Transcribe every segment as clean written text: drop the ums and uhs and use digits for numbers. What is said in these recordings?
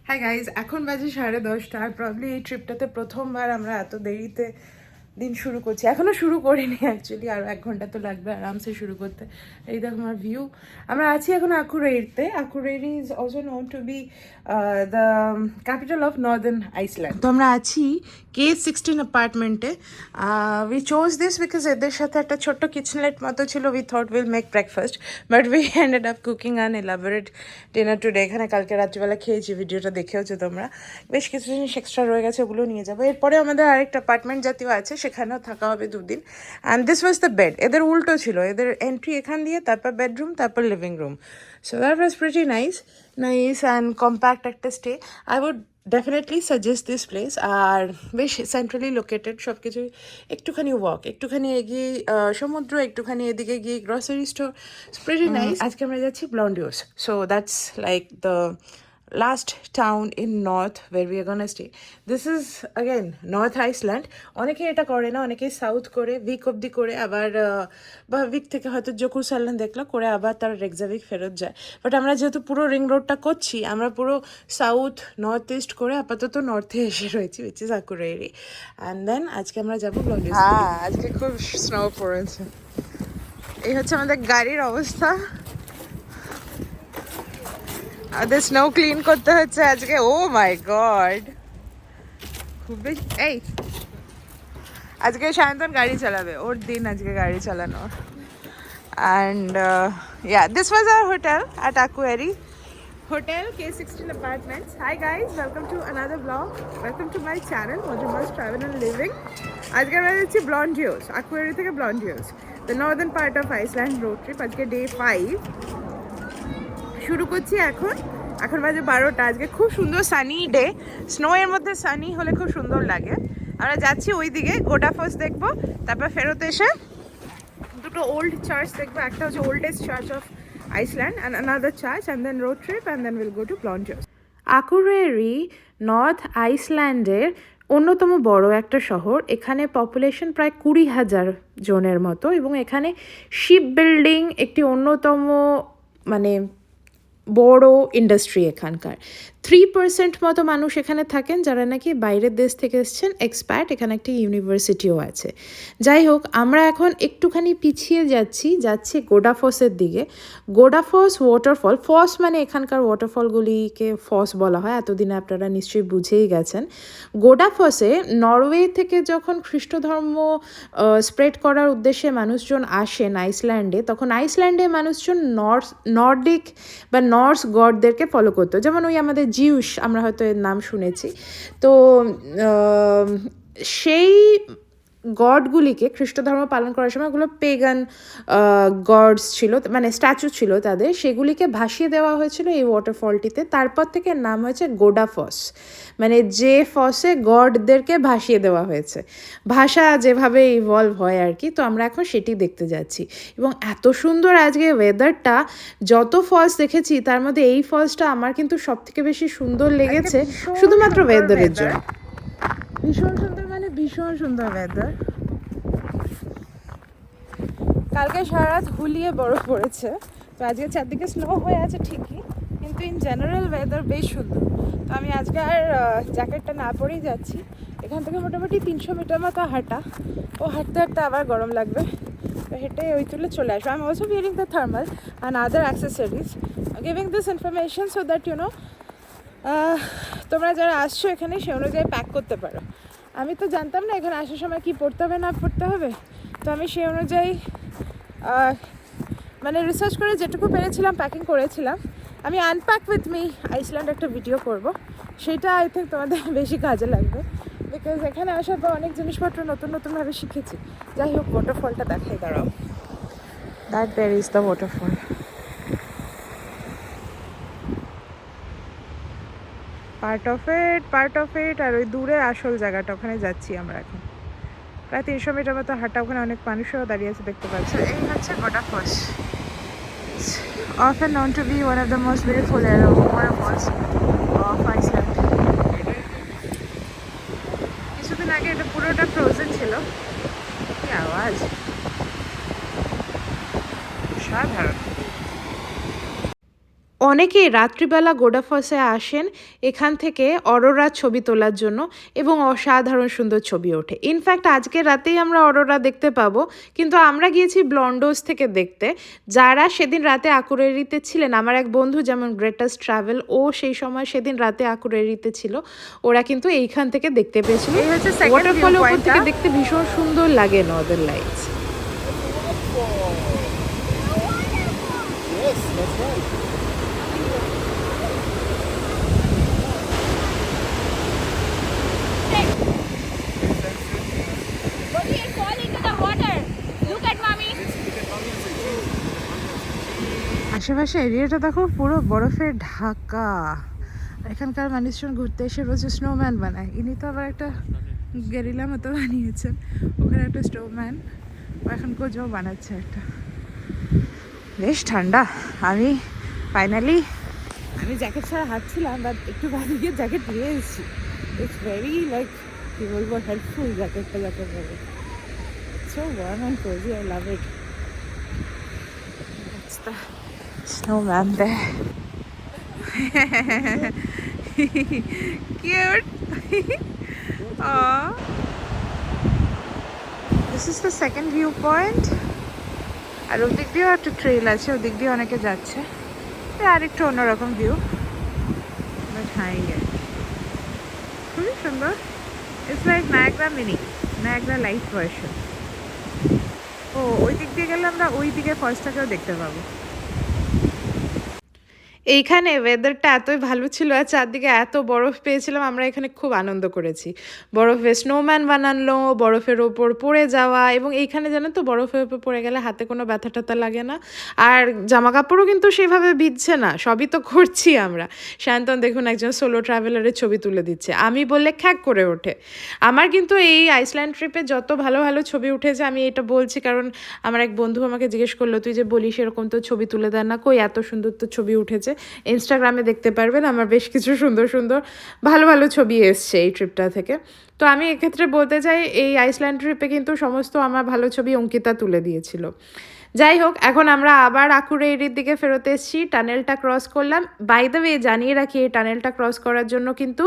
Hi guys, এখন বাজে 10:30 are probably এই ট্রিপটাতে প্রথমবার আমরা এত দেরিতে দিন শুরু করছি। এখনও শুরু করিনি অ্যাকচুয়ালি, আরও 1 ঘন্টা তো লাগবে আরামসে শুরু করতে। এই দেখো আমার ভিউ। আমরা আছি এখন আকুরেইরিতে। Akureyri is also known to be the capital of northern Iceland. তো আমরা আছি K16 অ্যাপার্টমেন্টে। উই চোজ দিস বিকজ এদের সাথে একটা ছোট্ট কিচেনলেট মতো ছিল। We thought will make breakfast, but we ended up cooking an elaborate dinner today. এখানে কালকে রাত্রিবেলা খেয়েছি, ভিডিওটা দেখেওছো তোমরা। বেশ কিছু জিনিস এক্সট্রা রয়ে গেছে, ওগুলো নিয়ে যাবো। এরপরে আমাদের আরেকটা অ্যাপার্টমেন্ট জাতীয় আছে, সেখানেও থাকা হবে 2 দিন। And this was the bed. এদের উল্টো ছিল, এদের এন্ট্রি এখান দিয়ে, তারপর বেডরুম, তারপর living room. So that was pretty nice and compact একটা stay. I would definitely suggest this place. আর বেশ সেন্ট্রালি লোকেটেড, সব কিছু একটুখানি ওয়াক, একটুখানি এগিয়ে সমুদ্র, একটুখানি এদিকে গিয়ে গ্রসারি স্টোর, প্রিটি নাইস। আজকে আমরা যাচ্ছি Blonduos. So that's like the last town in north where we are gonna stay. This is again North Iceland. অনেকে এটা করে না, অনেকে সাউথ করে, উইক অবধি করে, আবার বা উইক থেকে হয়তো জকুসাল্লান দেখলো করে আবার তার রেক্সাভিক ফেরত যায়। বাট আমরা যেহেতু পুরো রিং রোডটা করছি, আমরা পুরো সাউথ নর্থ ইস্ট করে আপাতত নর্থে এসে রয়েছি, উইচ ইজ আকুরেইরি। অ্যান্ড দেন আজকে আমরা যাবো ব্লন্ডিওস। হ্যাঁ, আজকে খুব স্নো পড়েছে। এই হচ্ছে আমাদের গাড়ির অবস্থা। আমাদের স্নো ক্লিন করতে হচ্ছে আজকে। ও মাই গড, খুব বেশি। এই আজকে সায়ন্তন গাড়ি চালাবে, ওর দিন আজকে গাড়ি চালানোর। And this was our hotel at Akureyri hotel K16 Apartments. Hi guys, welcome to another vlog. Welcome to my channel Mojumas Travel and Living. আজকে আমরা যাচ্ছি ব্লন্ডিওস, আকুয়েরি থেকে Blonduos, the northern part of Iceland road trip. আজকে day 5 শুরু করছি। এখন বাজে 12টা। আজকে খুব সুন্দর সানি ডে। স্নো এর মধ্যে সানি হলে খুব সুন্দর লাগে। আমরা যাচ্ছি ওই দিকে, গোডাফস দেখবো, তারপর ফেরত এসে দুটো ওল্ড চার্চ দেখবো। একটা হচ্ছে oldest church of Iceland and another church, and then road trip, and then will go to Blonduos. Akureyri north আইসল্যান্ডের অন্যতম বড় একটা শহর। এখানে পপুলেশন প্রায় 20,000 জনের মতো, এবং এখানে শিপ বিল্ডিং একটি অন্যতম মানে বড় ইন্ডাস্ট্রি এখানকার। 3% মতো মানুষ এখানে থাকেন যারা নাকি বাইরের দেশ থেকে এসছেন, এক্সপ্যাট। এখানে একটি ইউনিভার্সিটিও আছে। যাই হোক, আমরা এখন একটুখানি পিছিয়ে যাচ্ছি গোডাফসের দিকে। গোডাফস ওয়াটারফল, ফস মানে এখানকার ওয়াটারফলগুলিকে ফস বলা হয়, এতদিনে আপনারা নিশ্চয়ই বুঝেই গেছেন। গোডাফসে নরওয়ে থেকে যখন খ্রিস্ট ধর্ম স্প্রেড করার উদ্দেশ্যে মানুষজন আসেন আইসল্যান্ডে, তখন আইসল্যান্ডে মানুষজন নর্ডিক বা নর্স গডদেরকে ফলো করতো। যেমন ওই আমাদের জিউস, আমরা হয়তো এর নাম শুনেছি। তো সেই গডগুলিকে খ্রিস্ট ধর্ম পালন করার সময় ওগুলো পেগান গডস ছিল, মানে স্ট্যাচু ছিল তাদের, সেগুলিকে ভাসিয়ে দেওয়া হয়েছিল এই ওয়াটারফলটিতে। তারপর থেকে নাম হয়েছে গোডাফস, মানে যে ফসে গডদেরকে ভাসিয়ে দেওয়া হয়েছে। ভাষা যেভাবে ইভলভ হয় আর কি। তো আমরা এখন সেটি দেখতে যাচ্ছি, এবং এত সুন্দর আজকে ওয়েদারটা। যত ফলস দেখেছি তার মধ্যে এই ফলসটা আমার কিন্তু সব থেকে বেশি সুন্দর লেগেছে, শুধুমাত্র ওয়েদারের জন্য। ভীষণ সুন্দর, মানে ভীষণ সুন্দর ওয়েদার। কালকে সারা রাত হুলিয়ে বরফ পড়েছে, তো আজকে চারদিকে স্নো হয়ে আছে ঠিকই, কিন্তু ইন জেনারেল ওয়েদার বেশ সুন্দর। তো আমি আজকে আর জ্যাকেটটা না পরেই যাচ্ছি। এখান থেকে মোটামুটি 300 মিটার মতো হাঁটা। ও হাঁটতে হাঁটতে আবার গরম লাগবে, তো হেঁটে ওই তুলে চলে আসবো। I am also wearing the thermal and other accessories, giving this information so that তোমরা যারা আসছো এখানে সে অনুযায়ী প্যাক করতে পারো। আমি তো জানতাম না এখানে আসার সময় কি পড়তে হবে না পড়তে হবে, তো আমি সেই অনুযায়ী মানে রিসার্চ করে যেটুকু পেরেছিলাম প্যাকিং করেছিলাম। আমি আনপ্যাক উইথ মি আইসল্যান্ড একটা ভিডিও করব, সেটা আই থিঙ্ক তোমাদের বেশি কাজে লাগবে, বিকজ এখানে আসার পর অনেক জিনিসপত্র নতুনভাবে শিখেছি। যাই হোক, ওয়াটারফলটা দেখাই, দাঁড়াও। That there is the waterfall. Part of it. আর ওই দূরে আসল জায়গাটা, ওখানে যাচ্ছি আমরা এখন। প্রায় 300 মিটার মতো হাঁটা, ওখানে অনেক মানুষও দাঁড়িয়ে আছে, দেখতে পাচ্ছি। এই হচ্ছে গোডাফস, often known to be one of the most beautiful waterfalls of Iceland. কিছুদিন আগে এটা পুরোটা ফ্রোজেন ছিল। কি আওয়াজ, সাধারণ। অনেকেই রাত্রিবেলা গোডাফসে আসেন এখান থেকে অরোরা ছবি তোলার জন্য এবং অসাধারণ সুন্দর ছবি ওঠে। ইনফ্যাক্ট আজকে রাতেই আমরা অরোরা দেখতে পাবো, কিন্তু আমরা গিয়েছি ব্লন্ডোস থেকে দেখতে। যারা সেদিন রাতে আকুরেরিতে ছিলেন, আমার এক বন্ধু যেমন গ্রেটাস্ট ট্রাভেল, ও সেই সময় সেদিন রাতে আকুরেরিতে ছিল, ওরা কিন্তু এইখান থেকে দেখতে পেয়েছিল। ওয়াটারফলের উপর থেকে দেখতে ভীষণ সুন্দর লাগে নর্দার্ন লাইটস। আশেপাশে এরিয়াটা দেখো পুরো বরফে ঢাকা। এখানকার মানুষজন ঘুরতে এসে রোজ স্নোম্যান বানায়। ইনি তো আবার একটা গেরিলা মতো বানিয়েছেন। ওখানে একটা স্নোম্যান এখন কোজও বানাচ্ছে একটা। বেশ ঠান্ডা। আমি ফাইনালি জ্যাকেট ছাড়া হাঁটছিলাম, বাট একটু বাইরে গিয়ে জ্যাকেট নিয়ে এসেছি। ইটস ভেরি লাইক কি বলবো, হেল্পফুল জ্যাকেটটা যাকে বলে। So warm and cosy, I love it. That's the snowman there. Cute. Aww. This is the second viewpoint. আর ওদিক দিয়েও একটা ট্রেল আছে, ওদিক দিয়ে অনেকে যাচ্ছে। আর একটু অন্যরকম ভিউ, বাট হাই খুবই সুন্দর। It's like Niagara mini, Niagara light version. ও ওই দিক দিয়ে গেলে আমরা ওই দিকে ফলসটাকেও দেখতে পাবো। এইখানে ওয়েদারটা এতই ভালো ছিল আর চারদিকে এত বরফ পেয়েছিলাম, আমরা এখানে খুব আনন্দ করেছি। বরফে স্নোম্যান বানানো, বরফের ওপর পড়ে যাওয়া, এবং এইখানে জানেন তো বরফের ওপর পড়ে গেলে হাতে কোনো ব্যথা ট্যাথা লাগে না, আর জামা কাপড়ও কিন্তু সেভাবে ভিজছে না। সবই তো করছি আমরা। শান্তন দেখুন একজন সোলো ট্রাভেলারের ছবি তুলে দিচ্ছে, আমি বললে খ্যাক করে ওঠে। আমার কিন্তু এই আইসল্যান্ড ট্রিপে যত ভালো ভালো ছবি উঠেছে, আমি এটা বলছি কারণ আমার এক বন্ধু আমাকে জিজ্ঞেস করলো, তুই যে বলিস এরকম তো ছবি তুলে দেন না, কই এত সুন্দর তো ছবি উঠেছে। ইনস্টাগ্রামে দেখতে পারবেন আমার বেশ কিছু সুন্দর সুন্দর ভালো ভালো ছবি এসছে এই ট্রিপটা থেকে। তো আমি এক্ষেত্রে বলতে চাই, এই আইসল্যান্ড ট্রিপে কিন্তু সমস্ত আমার ভালো ছবি অঙ্কিতা তুলে দিয়েছিল। যাই হোক, এখন আমরা আবার আকুরেইরির দিকে ফেরত এসেছি। টানেলটা ক্রস করলাম। বাই দ্য ওয়ে জানিয়ে রাখি, এই টানেলটা ক্রস করার জন্য কিন্তু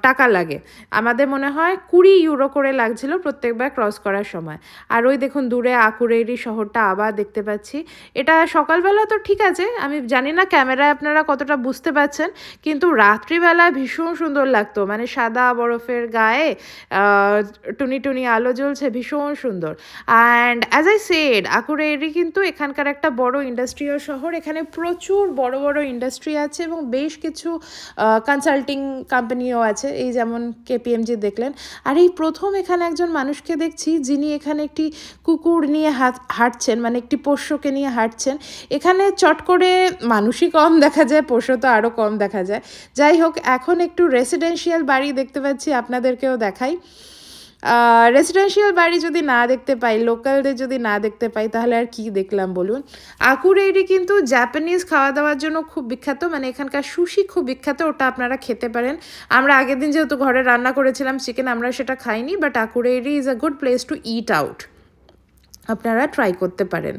টাকা লাগে। আমাদের মনে হয় 20 ইউরো করে লাগছিল প্রত্যেকবার ক্রস করার সময়। আর ওই দেখুন দূরে আকুরেইরি শহরটা আবার দেখতে পাচ্ছি। এটা সকালবেলা তো ঠিক আছে, আমি জানি না ক্যামেরায় আপনারা কতটা বুঝতে পারছেন, কিন্তু রাত্রিবেলা ভীষণ সুন্দর লাগতো। মানে সাদা বরফের গায়ে টুনি টুনি আলো জ্বলছে, ভীষণ সুন্দর। অ্যান্ড অ্যাজ আই সেড, আকুরেইরি কিন্তু এখানকার একটা বড় ইন্ডাস্ট্রিয়াল শহর। এখানে প্রচুর বড় বড় ইন্ডাস্ট্রি আছে এবং বেশ কিছু কনসাল্টিং কোম্পানিও আছে, এই যেমন কেপিএমজি দেখলেন। আর এই প্রথম এখানে একজন মানুষকে দেখছি যিনি এখানে একটি কুকুর নিয়ে হাঁটছেন, মানে একটি পোষ্যকে নিয়ে হাঁটছেন। এখানে চট করে মানুষই কম দেখা যায়, পোষ্য তো আরও কম দেখা যায়। যাই হোক, এখন একটু রেসিডেন্সিয়াল বাড়ি দেখতে পাচ্ছি, আপনাদেরকেও দেখাই। রেসিডেন্সিয়াল বাড়ি যদি না দেখতে পাই, লোকালদের যদি না দেখতে পাই, তাহলে আর কি দেখলাম বলুন। আকুরেইরি কিন্তু জাপানিজ খাওয়া দাওয়ার জন্য খুব বিখ্যাত, মানে এখানকার সুশি খুব বিখ্যাত, ওটা আপনারা খেতে পারেন। আমরা আগের দিন যেহেতু ঘরে রান্না করেছিলাম চিকেন, আমরা সেটা খাইনি, but Akureyri is a good place to eat out, আপনারা ট্রাই করতে পারেন।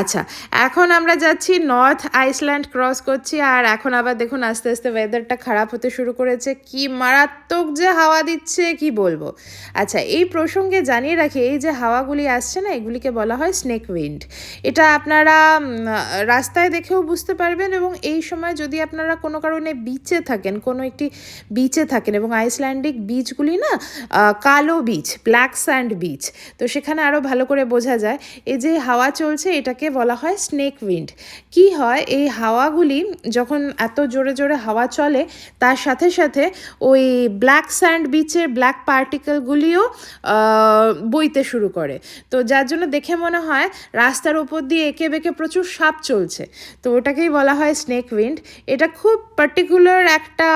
আচ্ছা, এখন আমরা যাচ্ছি নর্থ আইসল্যান্ড ক্রস করছি, আর এখন আবার দেখুন আস্তে আস্তে ওয়েদারটা খারাপ হতে শুরু করেছে। কি মারাত্মক যে হাওয়া দিচ্ছে কি বলবো। আচ্ছা, এই প্রসঙ্গে জানিয়ে রাখি, এই যে হাওয়াগুলি আসছে না, এগুলিকে বলা হয় স্নেক উইন্ড। এটা আপনারা রাস্তায় দেখেও বুঝতে পারবেন, এবং এই সময় যদি আপনারা কোনো কারণে বিচে থাকেন, কোনো একটি বিচে থাকেন, এবং আইসল্যান্ডিক বিচগুলি না কালো বিচ, ব্ল্যাক স্যান্ড বিচ, তো সেখানে আরও ভালো করে বোঝা যায়। এই যে হাওয়া চলছে এটাকে বলা হয় স্নেক উইন্ড। কি হয়, এই হাওয়াগুলি যখন এত জোরে জোরে হাওয়া চলে, তার সাথে সাথে ওই ব্ল্যাক স্যান্ড বিচের ব্ল্যাক পার্টিকেলগুলিও বইতে শুরু করে। তো যার জন্য দেখে মনে হয় রাস্তার ওপর দিয়ে এঁকে বেঁকে প্রচুর সাপ চলছে, তো ওটাকেই বলা হয় স্নেক উইন্ড। এটা খুব পার্টিকুলার একটা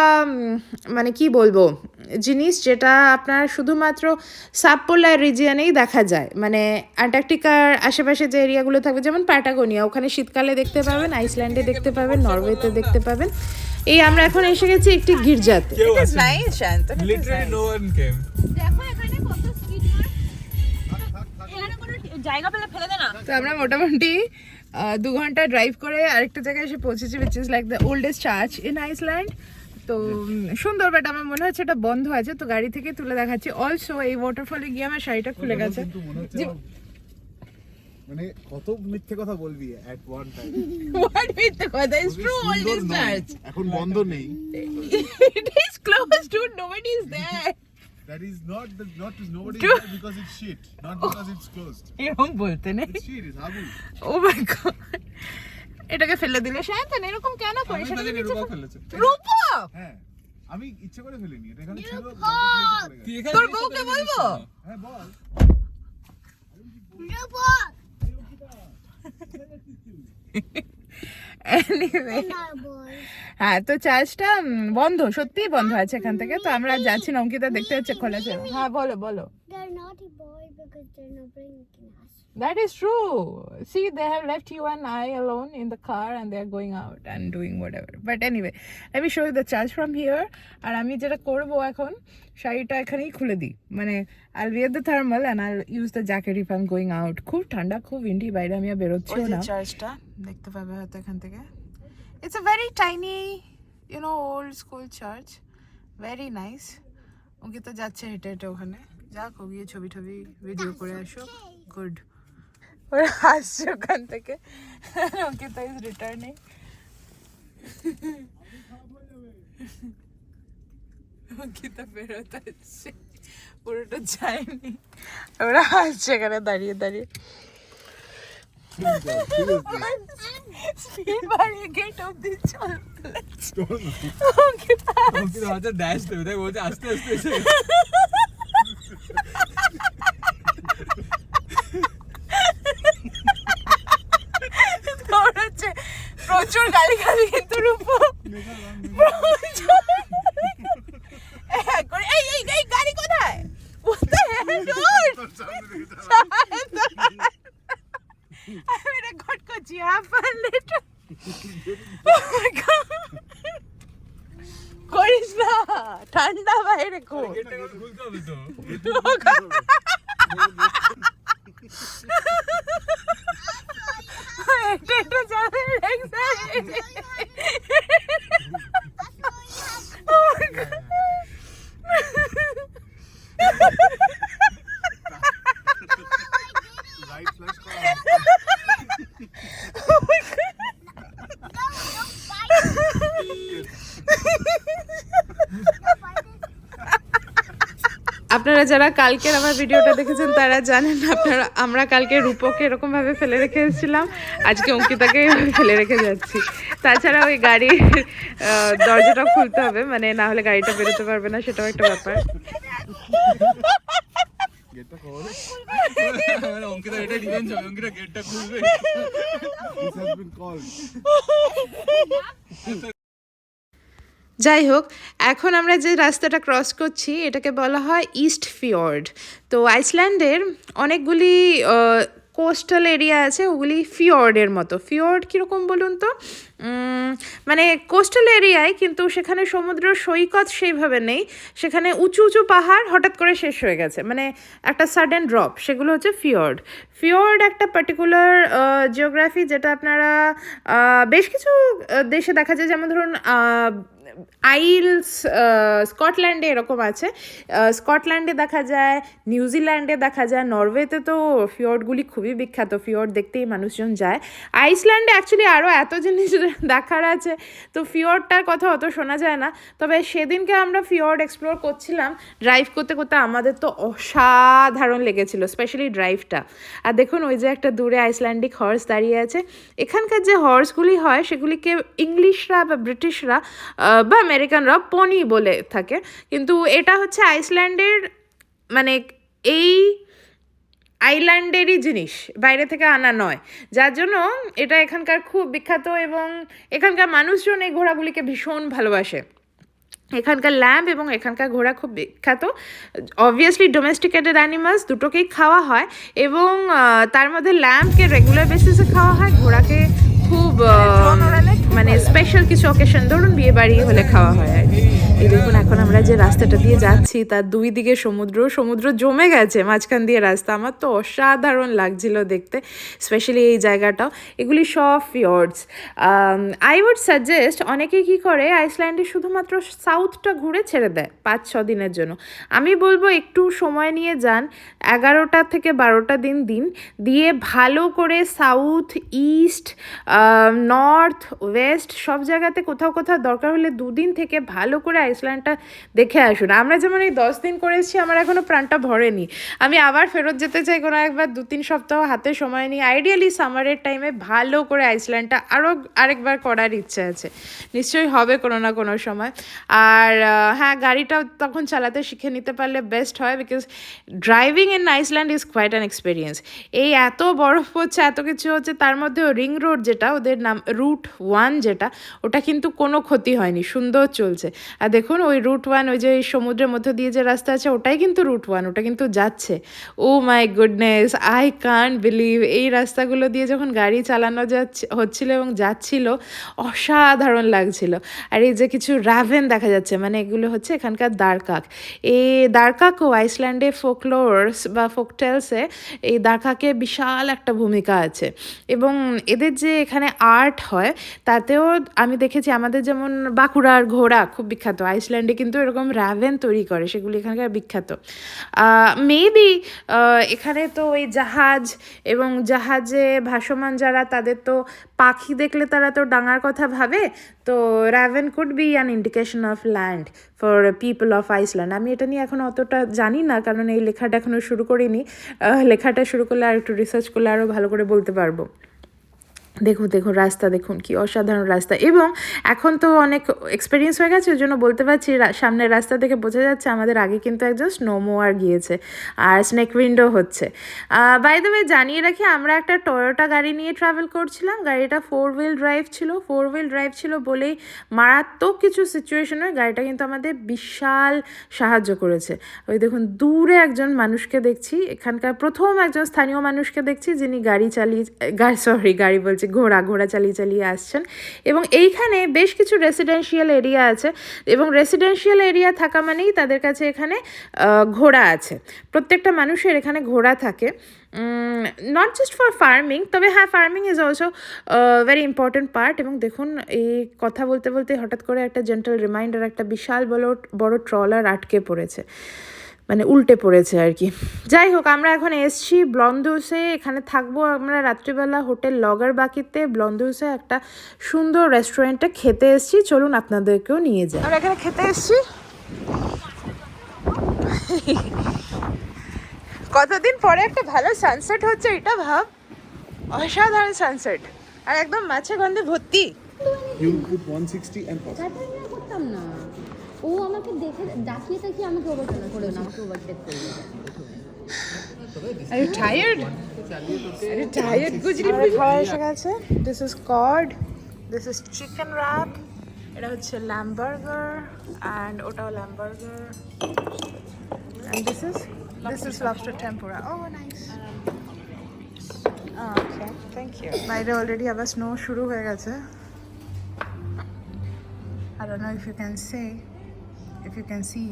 মানে কি বলবো জিনিস, যেটা আপনার শুধুমাত্র সাবপোলার রিজিয়নেই দেখা যায়। মানে অ্যান্টার্কটিকার আশেপাশে যে এরিয়াগুলো থাকবে, যেমন প্যাটাগোনিয়া, ওখানে শীতকালে দেখতে পাবেন, আইসল্যান্ডে দেখতে পাবেন, নরওয়েতে দেখতে পাবেন। এই আমরা এখন এসে গেছি একটি গির্জাতে। তো আমরা মোটামুটি 2 ঘন্টা ড্রাইভ করে আরেকটা জায়গায় এসে পৌঁছেছি, which is like the oldest church in Iceland. তো সুন্দর, বাট আমার মনে হচ্ছে এটা বন্ধ আছে, তো গাড়ি থেকে তুলে দেখাচ্ছি। অলসো এই ওয়াটারফলে গিয়ে আমার শাড়িটা খুলে গেছে। মানে কত মিথ্যে কথা বলবি at one time? What মিথ্যে কথা? It's true, oldest church. এখন বন্ধ নেই। It is closed, dude. Nobody is there. That is not nobody is there because it's shit, not because it's closed. এরকম বলতে নেই। It's shit, it's habu. Oh my god. এটাকে ফেলে দিলে শান্তন, এরকম কেন করিস? আমি জানি রূপা ফেলেছে। রূপা? হ্যাঁ, আমি ইচ্ছে করে ফেলিনি, এটা এখানে ছিল। তোর বউকে বলবো? হ্যাঁ বল। রূপা Anyway, হ্যাঁ তো চার্চটা বন্ধ, সত্যিই বন্ধ আছে এখান থেকে। তো আমরা যাচ্ছি না, অঙ্কিতা দেখতে হচ্ছে খোলেছে। হ্যাঁ বলো বলো। they're naughty boys because they're not bringing us. That is true. See, they have left you and I alone in the car and they are going out and doing whatever. But anyway, let me show you the church from here. আর আমি যেটা করবো এখন, শাড়িটা এখানেই খুলে দিই, মানে I'll wear the thermal and I'll use the jacket if I'm going out. খুব ঠান্ডা, খুব উইন্ডি, বাইরে আমি আর বেরোচ্ছিও না। চার্চটা দেখতে পাবে হয়তো এখান থেকে। It's a very tiny, you know, old school church. Very nice. Ankita যাচ্ছে হেঁটে হেঁটে ওখানে। যাক, ও গিয়ে ছবি টবি ভিডিও করে আসো। গুড। ওরা হাসছে ওখান থেকে। Ankita is returning. অঙ্কিতা ফেরত আসছে, পুরোটা যায়নি। ওরা হাসছে এখানে দাঁড়িয়ে দাঁড়িয়ে। স্পিড বাড়িয়ে গেট অবধি চলতে অঙ্কিতা হয়তো ড্যাশ দেবে, তাই বলছে আস্তে আস্তে এসে দৌড়াচ্ছে। প্রচুর গালি খাবি কিন্তু রূপো। এই গাড়ি কোথায়? আমি রেকর্ড করছি। করিস না, ঠান্ডা বাইরে খুব। খুলতে হবে তো। এটা যাবে লাইট ফ্ল্যাশ করা। আপনারা যারা কালকের আমার ভিডিওটা দেখেছেন তারা জানেন, আমরা কালকে রূপকে এরকম ভাবে ফেলে রেখে এসেছিলাম, আজকে অঙ্কিতাকে ফেলে রেখে যাচ্ছি। তাছাড়া ওই গাড়ির দরজাটা খুলতে হবে, মানে না হলে গাড়িটা বেরোতে পারবে না, সেটাও একটা ব্যাপার। গেটটা খোল। অঙ্কিতা এটা ডিফেন্স হবে, অঙ্কিতা গেটটা খুলবে। This has been called. যাই হোক, এখন আমরা যে রাস্তাটা ক্রস করছি এটাকে বলা হয় ইস্ট ফিয়র্ড। তো আইসল্যান্ডের অনেকগুলি কোস্টাল এরিয়া আছে, ওগুলি ফিয়র্ডের মতো। ফিয়র্ড কীরকম বলুন তো, মানে কোস্টাল এরিয়ায় কিন্তু সেখানে সমুদ্র সৈকত সেইভাবে নেই, সেখানে উঁচু উঁচু পাহাড় হঠাৎ করে শেষ হয়ে গেছে, মানে একটা সাডেন ড্রপ, সেগুলো হচ্ছে ফিয়র্ড। ফিয়র্ড একটা পার্টিকুলার জিওগ্রাফি, যেটা আপনারা বেশ কিছু দেশে দেখা যায়, যেমন ধরুন আইলস, স্কটল্যান্ডে এরকম আছে, স্কটল্যান্ডে দেখা যায়, নিউজিল্যান্ডে দেখা যায়, নরওয়েতে তো ফিয়র্ডগুলি খুবই বিখ্যাত, ফিয়র্ড দেখতেই মানুষজন যায়। আইসল্যান্ডে অ্যাকচুয়ালি আরও এত জিনিস দেখার আছে, তো ফিয়র্ডটার কথা অত শোনা যায় না। তবে সেদিনকে আমরা ফিয়র্ড এক্সপ্লোর করছিলাম, ড্রাইভ করতে করতে আমাদের তো অসাধারণ লেগেছিল, স্পেশালি ড্রাইভটা। আর দেখুন ওই যে একটা দূরে আইসল্যান্ডিক হর্স দাঁড়িয়ে আছে। এখানকার যে হর্সগুলি হয় সেগুলিকে ইংলিশরা বা ব্রিটিশরা বা আমেরিকানরা পনি বলে থাকে, কিন্তু এটা হচ্ছে আইসল্যান্ডের, মানে এই আইল্যান্ডেরই জিনিস, বাইরে থেকে আনা নয়, যার জন্য এটা এখানকার খুব বিখ্যাত এবং এখানকার মানুষজন এই ঘোড়াগুলিকে ভীষণ ভালোবাসে। এখানকার ল্যাম্প এবং এখানকার ঘোড়া খুব বিখ্যাত। অবভিয়াসলি ডোমেস্টিকেটেড অ্যানিমালস দুটোকেই খাওয়া হয়, এবং তার মধ্যে ল্যাম্পকে রেগুলার বেসিসে খাওয়া হয়, ঘোড়াকে খুব মানে স্পেশাল কিছু অকেশন, ধরুন বিয়ে বাড়ি হলে খাওয়া হয় আর কি। এই দেখুন এখন আমরা আমরা যে রাস্তাটা দিয়ে যাচ্ছি তার দুই দিকে সমুদ্র জমে গেছে মাঝখান দিয়ে রাস্তা। আমার তো অসাধারণ লাগছিল দেখতে, স্পেশালি এই জায়গাটাও। এগুলি সব ফিয়র্ডস। আই উড সাজেস্ট, অনেকে কি করে আইসল্যান্ডে শুধুমাত্র সাউথটা ঘুরে ছেড়ে দেয় 5-6 দিনের জন্য। আমি বলবো একটু সময় নিয়ে যান, 11টা থেকে 12টা দিন দিয়ে ভালো করে সাউথ, ইস্ট, নর্থ, ওয়েস্ট সব জায়গাতে কোথাও দরকার হলে 2 দিন থেকে ভালো করে আইসল্যান্ডটা দেখে আসুন। আমরা যেমন এই 10 দিন করেছি, আমার এখনও প্রাণটা ভরেনি। আমি আবার ফেরত যেতে চাই কোনো একবার 2-3 সপ্তাহ হাতে সময় নিই। আইডিয়ালি সামারের টাইমে ভালো করে আইসল্যান্ডটা আরেকবার করার ইচ্ছে আছে, নিশ্চয়ই হবে কোনো না কোনো সময়। আর হ্যাঁ, গাড়িটাও তখন চালাতে শিখে নিতে পারলে বেস্ট হয়, because driving in Iceland is quite an experience. এই এত বরফ পড়ছে, এত কিছু হচ্ছে, তার মধ্যেও রিং রোড যেটা ওদের নাম, রুট 1 যেটা, ওটা কিন্তু কোনো ক্ষতি হয়নি, সুন্দর চলছে। আর দেখুন ওই রুট 1, ওই যে সমুদ্রের মধ্যে দিয়ে যে রাস্তা আছে ওটাই কিন্তু রুট 1, ওটা কিন্তু যাচ্ছে। Oh my goodness, I can't believe এই রাস্তাগুলো দিয়ে যখন গাড়ি চালানো হচ্ছিল এবং যাচ্ছিল, অসাধারণ লাগছিল। আর এই যে কিছু র্যাভেন দেখা যাচ্ছে, মানে এগুলো হচ্ছে এখানকার দারকাক। এই দারকাকও আইসল্যান্ডে ফোকলোরস বা ফোকটেলসে এই দারকাকে বিশাল একটা ভূমিকা আছে। এবং এদের যে এখানে আর্ট হয় তাতেও আমি দেখেছি, আমাদের যেমন বাঁকুড়ার ঘোড়া খুব বিখ্যাত, আইসল্যান্ডে কিন্তু এরকম র্যাভেন তৈরি করে, সেগুলি এখানকার বিখ্যাত। মেবি এখানে তো ওই জাহাজ এবং জাহাজে ভাসমান যারা, তাদের তো পাখি দেখলে তারা তো ডাঙার কথা ভাবে, তো raven could be an indication of land for people of Iceland. আমি এটা নিয়ে এখন অতটা জানি না, কারণ এই লেখাটা এখনও শুরু করিনি। লেখাটা শুরু করলে আর একটু রিসার্চ করলে আরও ভালো করে বলতে পারবো। দেখুন রাস্তা দেখুন, কি অসাধারণ রাস্তা। এবং এখন তো অনেক এক্সপিরিয়েন্স হয়ে গেছে, ওই জন্য বলতে পারছি সামনের রাস্তা দেখে বোঝা যাচ্ছে আমাদের আগে কিন্তু একজন স্নোমোয়ার গিয়েছে, আর স্নেক উইন্ডো হচ্ছে। বাই দ্য ওয়ে জানিয়ে রাখি, আমরা একটা টয়োটা গাড়ি নিয়ে ট্রাভেল করছিলাম। গাড়িটা 4 হুইল ড্রাইভ ছিল বলেই মারাত্মক কিছু সিচুয়েশনে গাড়িটা কিন্তু আমাদের বিশাল সাহায্য করেছে। ওই দেখুন দূরে একজন মানুষকে দেখছি, এখানকার প্রথম একজন স্থানীয় মানুষকে দেখছি, যিনি গাড়ি বলছি ঘোড়া চালিয়ে আসছেন। এবং এইখানে বেশ কিছু রেসিডেন্সিয়াল এরিয়া আছে, এবং রেসিডেন্সিয়াল এরিয়া থাকা মানেই তাদের কাছে এখানে ঘোড়া আছে। প্রত্যেকটা মানুষের এখানে ঘোড়া থাকে, নট জাস্ট ফর ফার্মিং, তবে হ্যাঁ, farming is also very important part. এবং দেখুন এই কথা বলতে হঠাৎ করে একটা জেন্টাল রিমাইন্ডার, একটা বিশাল বড় ট্রলার আটকে পড়েছে, মানে উল্টে পড়েছে আর কি। যাই হোক, আমরা এখন এসছি ব্লন্ডুসে, এখানে থাকবো আমরা রাত্রিবেলা হোটেল লগর বাকিতে। ব্লন্ডুসে একটা সুন্দর রেস্টুরেন্টে খেতে এসছি, চলুন আপনাদেরকেও নিয়ে যাই। আমরা এখানে খেতে এসছি, কতদিন পরে একটা ভালো সানসেট হচ্ছে, এটা ভাব, অসাধারণ সানসেট, আর একদম মাছে গন্ধে ভর্তি। You put 160 and pause. তারপরে করতাম না, ও আমাকে দেখে ডাকিয়ে তাকিয়ে আমাকে ওভারটেক করে না, আমাকে ওভারটেক করবে। Are you tired? গুজলি খাওয়া এসে গেছে। This is cod, this is chicken wrap, এটা হচ্ছে ল্যাম্ব বার্গার, অ্যান্ড ওটাও lamb burger, and this is lobster tempura. Oh nice, okay, thank you. বাইরে অলরেডি আবার স্নো শুরু হয়ে গেছে। I don't know if you can see,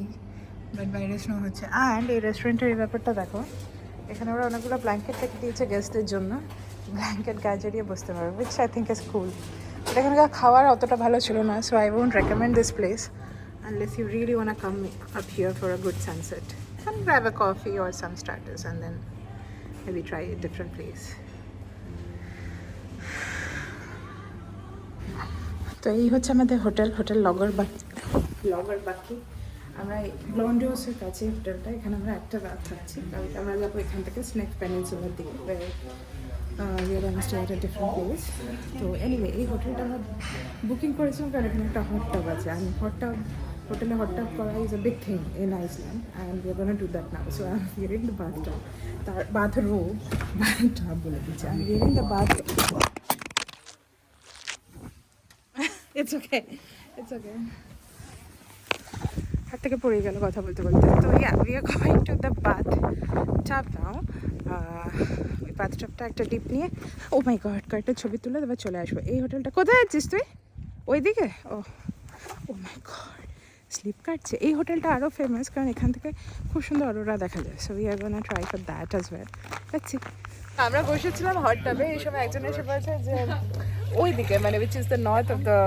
but বাইরে snow হচ্ছে। অ্যান্ড এই রেস্টুরেন্টের এই ব্যাপারটা দেখো, এখানে ওরা অনেকগুলো ব্ল্যাঙ্কেট রেখে দিয়েছে গেস্টদের জন্য, ব্ল্যাঙ্কেট গায়ে জড়িয়ে বসতে পারবে, which I think is cool. But এখানকার খাওয়ার অতটা ভালো ছিল না, so I won't recommend this place unless you really want to come up here for a good sunset and grab a coffee or some starters and then maybe try a different place. তো এই হচ্ছে আমাদের hotel লগর বাকি। আমরা ব্লন্ডোসের কাছে হোটেলটা, এখানে আমরা একটা রাত থাকছি, কালকে আমরা যাবো এখান থেকে স্নেক পেনিনসুলার দিকে, we are gonna stay at a different place. তো এনিওয়ে এই হোটেলটা আমরা বুকিং করেছিলাম কারণ এখানে একটা হট টাব আছে, and হোটেলে হট টাব করা is a big thing in Iceland and we are gonna do that now. So I'm wearing the bathtub, তার bathrobe বলে দিচ্ছি, I'm wearing the bathrobe. It's okay. হাত থেকে পড়ে গেল কথা বলতে। তো we are going to the bathtub now. ওই বাথটাবটা একটা ডিপ নিয়ে, ও মাই গড, কয়েকটা ছবি তুলে তারপর চলে আসবো। এই হোটেলটা কোথায় আছিস তুই? ওইদিকে? ও মাই গড, স্লিপ কাটছে। এই হোটেলটা আরও ফেমাস কারণ এখান থেকে খুব সুন্দর অরোরা দেখা যায়। So we R gonna try for that as well. দেখছি আমরা বসেছিলাম হট টাবে, এই সময় একজন এসে বলছে যে ওই দিকে মানে which is the north of the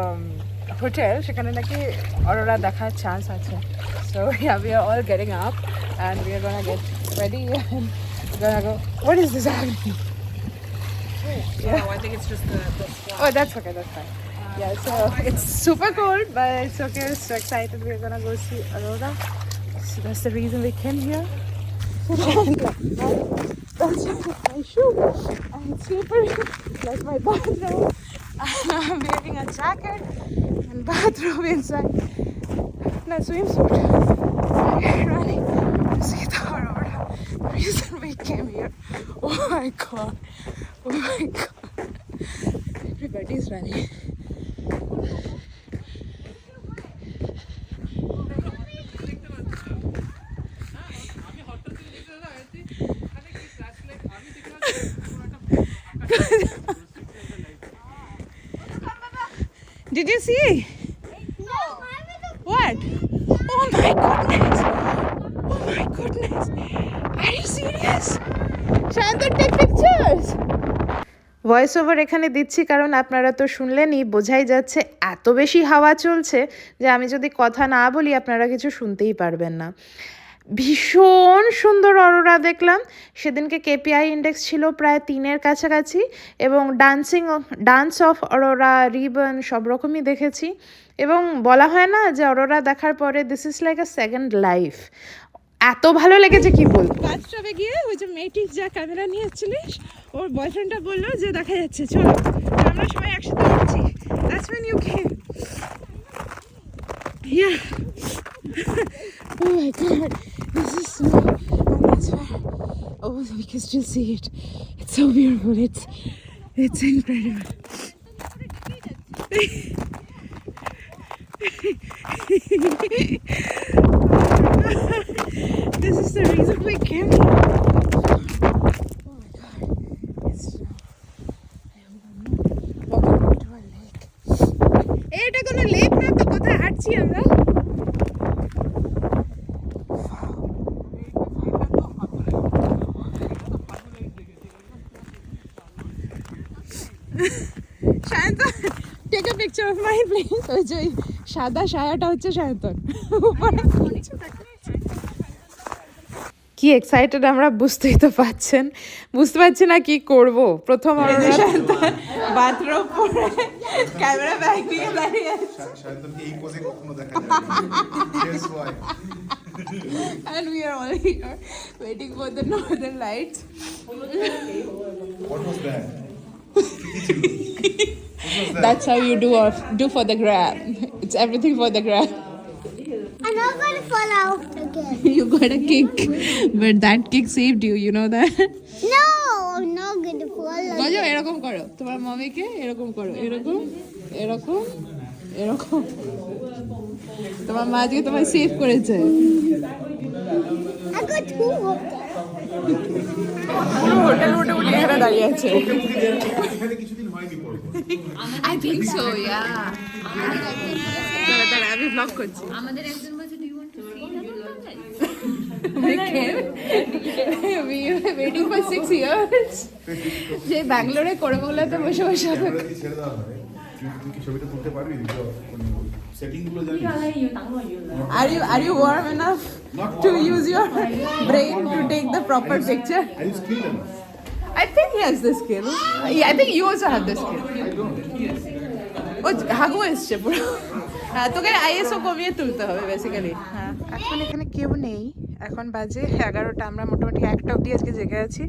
hotel, সেখানে নাকি অরোরা দেখার চান্স আছে। So yeah, we are all getting up and we are gonna get ready and gonna go. What is this happening? Yeah, I think it's just the Oh, that's okay, that's fine. Yeah, so it's super cold, but it's okay. We're so excited. We're gonna go see Aurora. So that's the reason we came here. That's my shoe. And it's slippery, like my bathrobe. I'm wearing a jacket and bathrobe inside. No, swimsuit. We're running to see the Aurora. The reason we came here. Oh my god. Oh my god. Everybody's running. Did you see? No, What? Oh my goodness! Oh my goodness! Are you serious? Shantanu, take pictures! Voice over এখানে দিচ্ছি কারণ আপনারা তো শুনলেনই, বোঝাই যাচ্ছে এত বেশি হাওয়া চলছে যে আমি যদি কথা না বলি আপনারা কিছু শুনতেই পারবেন না। ভীষণ সুন্দর অরোরা দেখলাম। সেদিনকে কেপিআই ইন্ডেক্স ছিল প্রায় 3-এর কাছাকাছি এবং ডান্স অফ অরোরা, রিবন সব রকমই দেখেছি। এবং বলা হয় না যে অরোরা দেখার পরে this is like a second life. এত ভালো লেগেছে কি বলবো। বাথটবে গিয়ে ওই যে মেয়েটি যা ক্যামেরা নিয়ে এসেছিলিস, ওর বয়ফ্রেন্ডটা বললো যে দেখা যাচ্ছে চলো, আমরা সবাই একসাথে উঠছি। That's when you came. Yeah. Oh my god, this is snow and that's where, oh we can still see it. It's so beautiful. It's incredible. This is the reason we came here. Oh my god, it's snow. Walking to a lake. এটা কোনো lake না তো, কোথায় হাঁটছি আমরা? শায়ন্তন, take a picture of mine please. ওই যে সাদা সায়াটা হচ্ছে শায়ন্তন। কি এক্সাইটেড আমরা বুঝতেই তো পাচ্ছেন, বুঝতে পারছি না কি করব। প্রথম বাথরুম পরে ক্যামেরা ব্যাগ নিয়ে দাঁড়িয়ে আছে। শায়ন্তনকে এই পোজে কখনো দেখা যায়নি। Guess why? And we are all here waiting for the northern lights. What was that? That's how you do for the gram. It's everything for the gram. I'm not gonna fall out again. You got a kick, but that kick saved you. You know that? No, I'm not gonna fall out. গজো এরকম করো, তোমার মমিকে এরকম করো, এরকম এরকম এরকম। তোমার মা আজকে তোমায় সেভ করেছে। I got two of them. পুরো হোটেল উঠে এখানে দাঁড়িয়ে আছে। এখানে কিছুদিন হয়নি পড়বো। I think so, yeah. দাঁড়া আমি ব্লগ করছি। আমাদের একজন বলছে do you want to see We came. We were waiting for 6 years. যে ব্যাঙ্গালোরে করমঙ্গলাতে বসে বসে ক্যামেরা দিয়ে ছেড়ে দেওয়া হয়। তুই কি ছবিটা তুলতে পারবি? সেটিং গুলো জানিস? Are you warm enough to use your brain to take the proper picture? Are you skilled enough? I think he has the skill. Yeah, I think you also have the skill. ও হাগু এসছে পুরো। হ্যাঁ, তোকে ISO কমিয়ে তুলতে হবে basically. হ্যাঁ, এখন এখানে কেউ নেই, এখন বাজে 11টা। আমরা মোটামুটি 1টা অবধি আজকে জেগে আছি।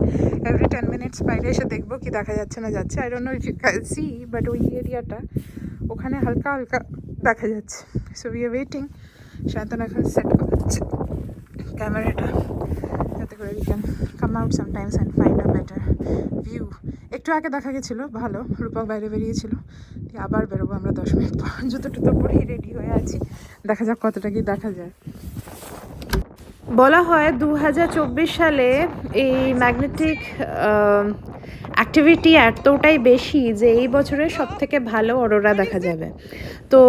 এভরি 10 মিনিটস বাইরে এসে দেখবো কি দেখা যাচ্ছে না যাচ্ছে। I don't know if you can see, but ওই এরিয়াটা ওখানে হালকা হালকা দেখা যাচ্ছে। So we are waiting. Shantan এখন সেট করছে ক্যামেরাটা যাতে করে we can come out sometimes and find a better view. একটু আগে দেখা গেছিলো ভালো, রূপক বাইরে বেরিয়েছিল। আবার বেরোবো আমরা 10 মিনিট পর। জুতো টুতো পরেই রেডি হয়ে আছি, দেখা যাক কতটা কি দেখা যায়। বলা হয় 2024 সালে এই ম্যাগনেটিক অ্যাক্টিভিটি এতটাই বেশি যে এই বছরের সব থেকে ভালো অরোরা দেখা যাবে। তো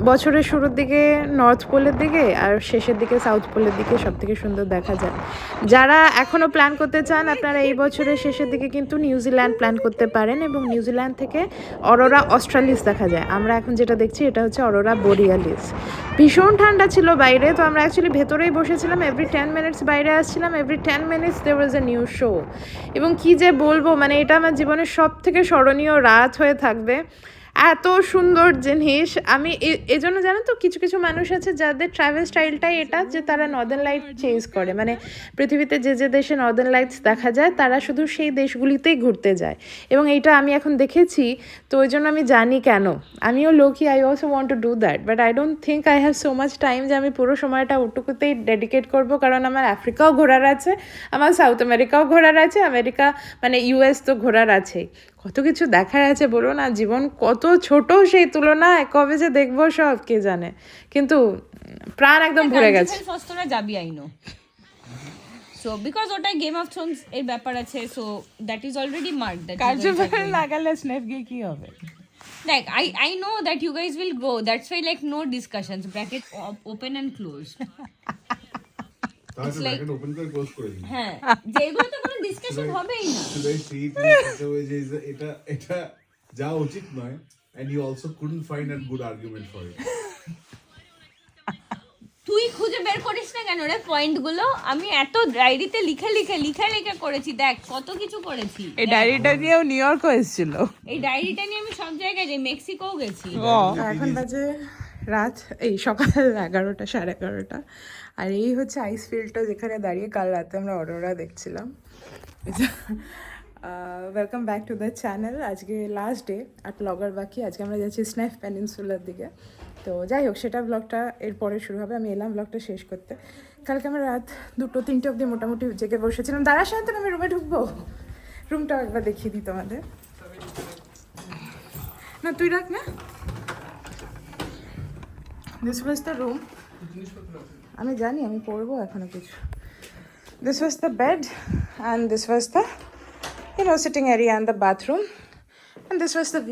বছরের শুরুর দিকে নর্থ পোলের দিকে আর শেষের দিকে সাউথ পোলের দিকে সব থেকে সুন্দর দেখা যায়। যারা এখনও প্ল্যান করতে চান আপনারা এই বছরের শেষের দিকে কিন্তু নিউজিল্যান্ড প্ল্যান করতে পারেন, এবং নিউজিল্যান্ড থেকে অরোরা অস্ট্রালিস দেখা যায়। আমরা এখন যেটা দেখছি এটা হচ্ছে অরোরা বোরিয়ালিস। ভীষণ ঠান্ডা ছিল বাইরে, তো আমরা অ্যাকচুয়ালি ভেতরেই বসেছিলাম, এভরি 10 মিনিটস বাইরে আসছিলাম, every 10 minutes there was a new show. এবং কি যে বলবো, মানে এটা আমার জীবনের সব থেকে স্মরণীয় রাত হয়ে থাকবে। এত সুন্দর জিনিস। আমি এই জন্য জানো তো, কিছু কিছু মানুষ আছে যাদের ট্রাভেল স্টাইলটাই এটা যে তারা নর্দার্ন লাইট চেজ করে, মানে পৃথিবীতে যে যে দেশে নর্দার্ন লাইটস দেখা যায় তারা শুধু সেই দেশগুলিতেই ঘুরতে যায়, এবং এইটা আমি এখন দেখেছি। তো ওই জন্য আমি জানি কেন, আমিও লোকি, I also want to do that, but I don't think I have so much time যে আমি পুরো সময়টা ওটুকুতেই ডেডিকেট করব, কারণ আমার আফ্রিকাও ঘোরার আছে, আমার সাউথ আমেরিকাও ঘোরার আছে, আমেরিকা মানে ইউএস তো ঘোরার আছেই, কত কিছু দেখার আছে বলো না। জীবন কত ছোট সেই তুলনায়, কবে যে দেখবো সব কে জানে, কিন্তু প্রাণ একদম ভরে গেছে। ফার্স্ট তোরা যাবি আই নো, সো বিকজ ওটা গেম অফ থ্রোনস এর ব্যাপার আছে, so that is already mark that কার্যকর না গেলে স্নেপ গিয়ে কি হবে? like I know that you guys will go, that's why like no discussions, bracket open and closed. তাহলে It's like- ব্র্যাকেট ওপেন করে ক্লোজ করে দিই। হ্যাঁ, যেগুলো তো কোনো ডিসকাশন হবেই না। Should I see it যে এটা যা উচিত নয়, and you also couldn't find a good argument for it. তুই খুঁজে বের করিস না কেন রে পয়েন্ট গুলো? আমি এত ডায়েরিতে লিখে করেছি, দেখ কত কিছু করেছি। এই ডায়েরিটা নিয়েও নিউ ইয়র্কও এসেছিল। এই ডায়েরিটা নিয়ে আমি সব জায়গায় যাই, মেক্সিকোও গেছি। এখন বাজে রাত সকাল 11টা 11:30, আর এই হচ্ছে আইস ফিল্ডটা যেখানে দাঁড়িয়ে কাল রাতে আমরা অরোরা দেখছিলাম। Welcome back to the channel. আজকে লাস্ট ডে আর ব্লগার বাকি, আজকে আমরা যাচ্ছি স্নেফ পেনিনসুলার দিকে। তো যাই হোক, সেটা ব্লগটা এরপরে শুরু হবে। আমি এলাম ব্লগটা শেষ করতে। কালকে আমরা রাত 2-3টে অবধি মোটামুটি জেগে বসেছিলাম। দাঁড়ার সাথে আমি রুমে ঢুকবো, রুমটাও একবার দেখিয়ে দিই তোমাদের। না তুই রাখ না, দিস ওয়াজ দ্য রুম। আমি জানি, আমি পড়বো এখনো কিছু। This was the bed, and this was the sitting area and the bathroom, and this was the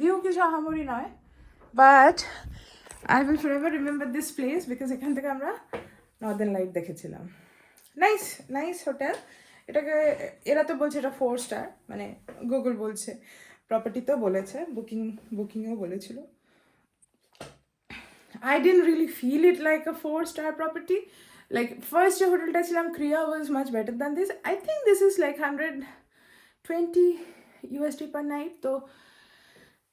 view কিছু আহামরি নয়, but I will forever remember this place because এখান থেকে আমরা নর্দার্ন লাইট দেখেছিলাম। Nice hotel. এটাকে এরা তো বলছে এটা 4 স্টার, মানে গুগল বলছে, প্রপার্টিতেও বলেছে, বুকিংও বলেছিল। I didn't really feel it like a 4-star property. Like first যে হোটেলটা ছিলাম Kriya was much better than this. I think this is like $120 USD per night. তো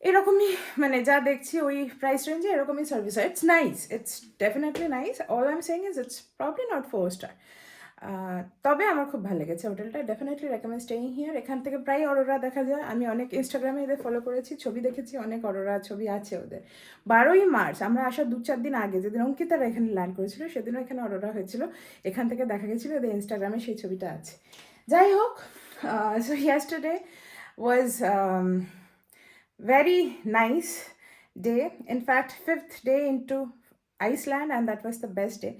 এরকমই মানে যা দেখছি ওই প্রাইস রেঞ্জে এরকমই সার্ভিস হয়। It's nice, it's definitely nice. All I am saying is it's probably not 4 star. তবে আমার খুব ভালো লেগেছে হোটেলটা, ডেফিনেটলি রেকমেন্ড স্টেইং হিয়ার। এখান থেকে প্রায় অরোরা দেখা যায়। আমি অনেক ইনস্টাগ্রামে এদের ফলো করেছি, ছবি দেখেছি, অনেক অরোরা ছবি আছে ওদের। 12ই মার্চ আমরা আসার 2-4 দিন আগে, যেদিন অঙ্কিতারা এখানে ল্যান্ড করেছিল সেদিনও এখানে অরোরা হয়েছিল, এখান থেকে দেখা গেছিলো, ওদের ইনস্টাগ্রামে সেই ছবিটা আছে। যাই হোক, so yesterday was very nice day. In fact, 5th day into Iceland, and that was the best day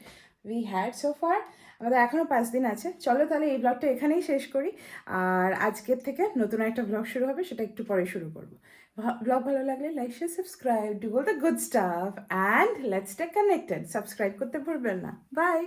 we had so far. আমাদের এখনও 5 দিন আছে। চলো তাহলে এই ব্লগটা এখানেই শেষ করি, আর আজকের থেকে নতুন একটা ব্লগ শুরু হবে, সেটা একটু পরে শুরু করবো। ব্লগ ভালো লাগলে like share subscribe, do all the good staff, and let's stay connected. Subscribe করতে ভুলবেন না। বাই।